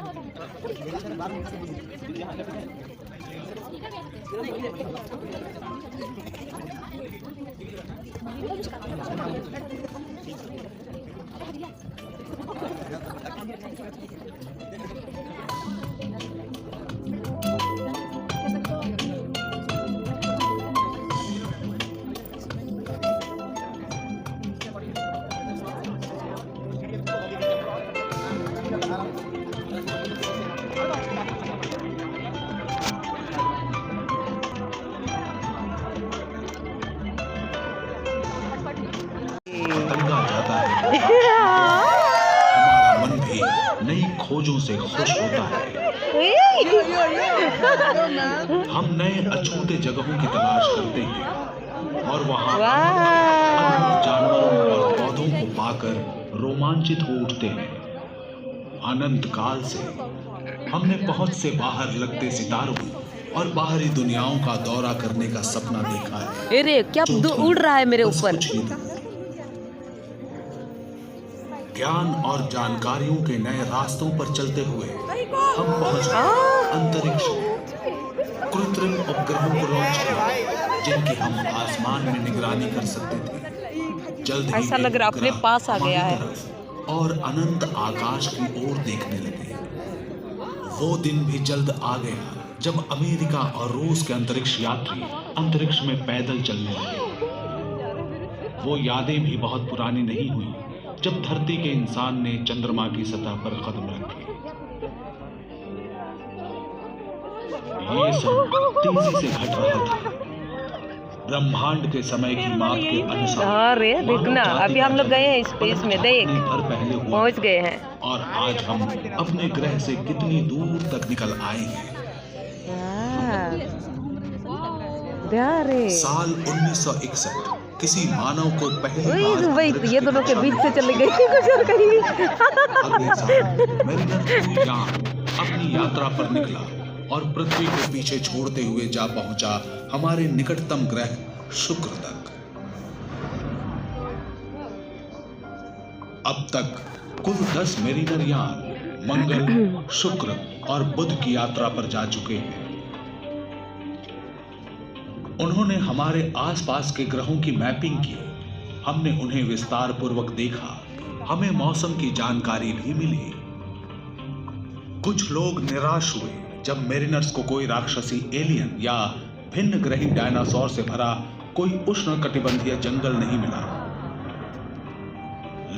हमारा मन भी नई खोजों से खुश होता है। हम नए अछूते जगहों की तलाश करते हैं और वहां जानवरों और पौधों को पाकर रोमांचित हो उठते हैं। अनंत काल से हमने पहुंच से बाहर लगते सितारों और बाहरी दुनियाओं का दौरा करने का सपना देखा है। अरे क्या उड़ रहा है मेरे ऊपर। ज्ञान और जानकारियों के नए रास्तों पर चलते हुए हम पहुंच गए अंतरिक्ष। कृत्रिम उपग्रहों को लॉन्च किया जिनकी हम आसमान में निगरानी कर सकते थे। जल्द ही ऐसा लग रहा अपने पास आ गया है और अनंत आकाश की ओर देखने लगे। वो दिन भी जल्द आ गया जब अमेरिका और रूस के अंतरिक्ष यात्री अंतरिक्ष में पैदल चलने लगे। वो यादें भी बहुत पुरानी नहीं हुई जब धरती के इंसान ने चंद्रमा की सतह पर कदम रखे। ये सब तेजी से घट रहा था। ब्रह्मांड के समय की माप के अनुसार अरे देखना अभी हम लोग गए हैं स्पेस में, देख पहुंच गए हैं। और आज हम अपने ग्रह से कितनी दूर तक निकल आए हैं। साल 1961 किसी मानव को पहली बार ये दोनों के बीच से चले गए गुजर कहीं। अगले साल मेरिनर 2 यान अपनी यात्रा पर निकला और पृथ्वी को पीछे छोड़ते हुए जा पहुंचा हमारे निकटतम ग्रह शुक्र तक। अब तक कुल 10 मेरिनर यान मंगल, शुक्र और बुध की यात्रा पर जा चुके हैं। उन्होंने हमारे आसपास के ग्रहों की मैपिंग की। हमने उन्हें विस्तार पूर्वक देखा। हमें मौसम की जानकारी भी मिली। कुछ लोग निराश हुए जब मेरिनर्स को कोई राक्षसी एलियन या भिन्न ग्रही डायनासोर से भरा कोई उष्णकटिबंधीय जंगल नहीं मिला।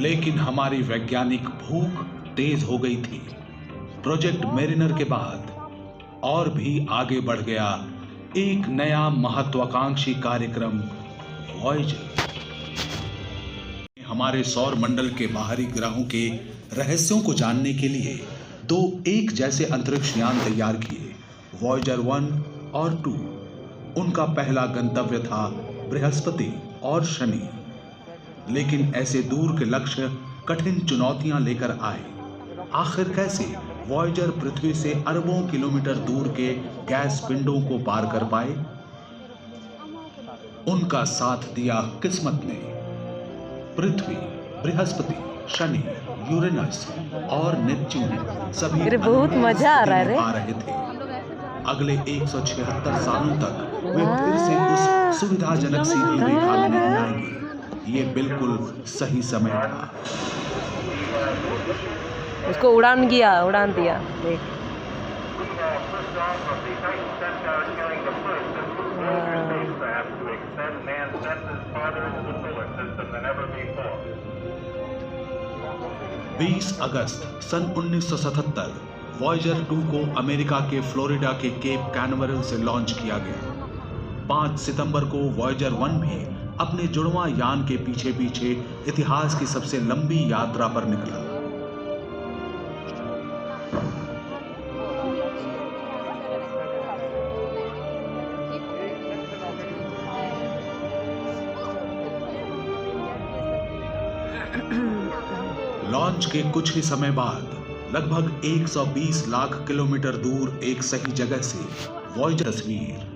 लेकिन हमारी वैज्ञानिक भूख तेज हो गई थी। प्रोजेक्ट मेरिनर के बाद और भी आगे बढ़ गया एक नया महत्वाकांक्षी कार्यक्रम वॉयेजर। हमारे सौर मंडल के बाहरी ग्रहों के रहस्यों को जानने के लिए 2 एक जैसे अंतरिक्ष यान तैयार किए, वॉयेजर 1 और 2। उनका पहला गंतव्य था बृहस्पति और शनि। लेकिन ऐसे दूर के लक्ष्य कठिन चुनौतियां लेकर आए। आखिर कैसे वॉयेजर पृथ्वी से अरबों किलोमीटर दूर के गैस पिंडों को पार कर पाए? उनका साथ दिया किस्मत ने। पृथ्वी, बृहस्पति, शनि, यूरेनस और नेपच्यून सभी बहुत मजा आ रहे थे। अगले 176 सालों तक वे फिर से उस सुविधाजनक सीधी रेखा में नहीं आएंगे। ये बिल्कुल सही समय था। उसको उड़ान दिया देख। हाँ। 20 अगस्त सन 1977 वॉयेजर 2 को अमेरिका के फ्लोरिडा के केप कैनवरल से लॉन्च किया गया। 5 सितंबर को वॉयेजर 1 भी अपने जुड़वां यान के पीछे पीछे इतिहास की सबसे लंबी यात्रा पर निकला। लॉन्च के कुछ ही समय बाद लगभग 120 लाख किलोमीटर दूर एक सही जगह से वॉयेजर तस्वीर।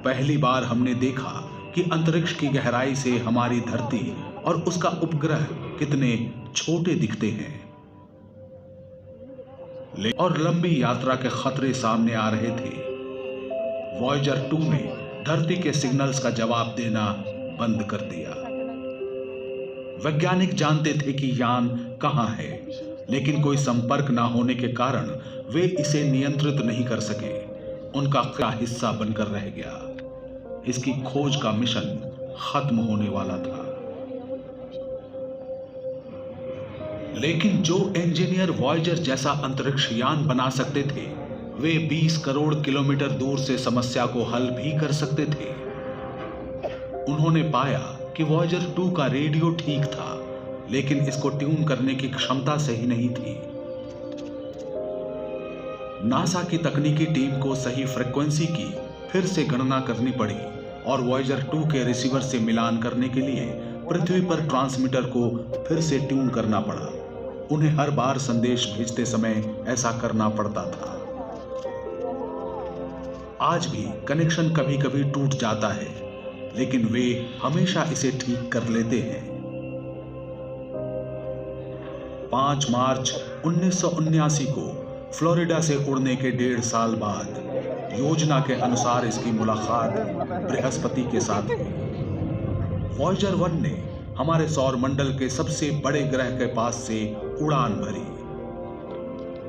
पहली बार हमने देखा कि अंतरिक्ष की गहराई से हमारी धरती और उसका उपग्रह कितने छोटे दिखते हैं। और लंबी यात्रा के खतरे सामने आ रहे थे। वॉयेजर 2 ने धरती के सिग्नल्स का जवाब देना बंद कर दिया। वैज्ञानिक जानते थे कि यान कहां है, लेकिन कोई संपर्क ना होने के कारण वे इसे नियंत्रित नहीं कर सके। उनका क्या हिस्सा बनकर रह गया। इसकी खोज का मिशन खत्म होने वाला था। लेकिन जो इंजीनियर वॉयेजर जैसा अंतरिक्ष यान बना सकते थे, वे 20 करोड़ किलोमीटर दूर से समस्या को हल भी कर सकते थे। उन्होंने पाया कि वॉयेजर 2 का रेडियो ठीक था, लेकिन इसको ट्यून करने की क्षमता सही नहीं थी। नासा की तकनीकी टीम को सही फ्रीक्वेंसी की फिर से गणना करनी पड़ी और वॉयेजर 2 के रिसीवर से मिलान करने के लिए पृथ्वी पर ट्रांसमीटर को फिर से ट्यून करना पड़ा। उन्हें हर बार संदेश भेजते समय ऐसा करना पड़ता था। आज भी कनेक्शन कभी कभी टूट जाता है, लेकिन वे हमेशा इसे ठीक कर लेते हैं। 5 मार्च 1979 को फ्लोरिडा से उड़ने के 1.5 साल बाद योजना के अनुसार इसकी मुलाकात बृहस्पति के साथ हुई। वॉयेजर 1 ने हमारे सौर मंडल के सबसे बड़े ग्रह के पास से उड़ान भरी।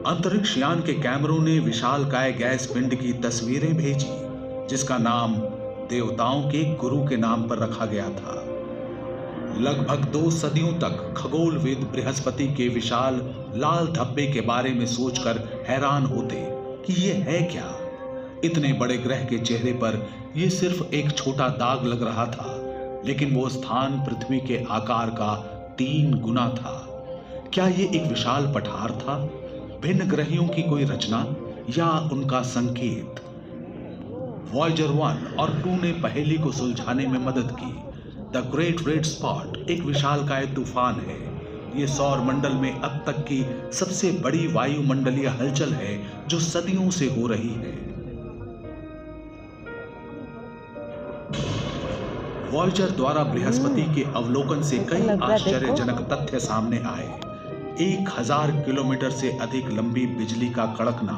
अंतरिक्ष यान के कैमरों ने विशालकाय गैस पिंड की तस्वीरें भेजी, जिसका नाम देवताओं के गुरु के नाम पर रखा गया था। लगभग 2 सदियों तक खगोलविद बृहस्पति के विशाल लाल धब्बे के बारे में सोचकर हैरान होते कि ये है क्या। इतने बड़े ग्रह के चेहरे पर यह सिर्फ एक छोटा दाग लग रहा था, लेकिन वो स्थान पृथ्वी के आकार का 3 गुना था। क्या ये एक विशाल पठार था, भिन्न ग्रहियों की कोई रचना, या उनका संकेत? वॉयेजर 1 और 2 ने पहेली को सुलझाने में मदद की। द ग्रेट रेड स्पॉट एक विशालकाय तूफान है। ये सौर मंडल में अब तक की सबसे बड़ी वायुमंडलीय हलचल है जो सदियों से हो रही है। वॉयेजर द्वारा बृहस्पति के अवलोकन से कई आश्चर्यजनक तथ्य सामने आए। 1000 किलोमीटर से अधिक लंबी बिजली का कड़कना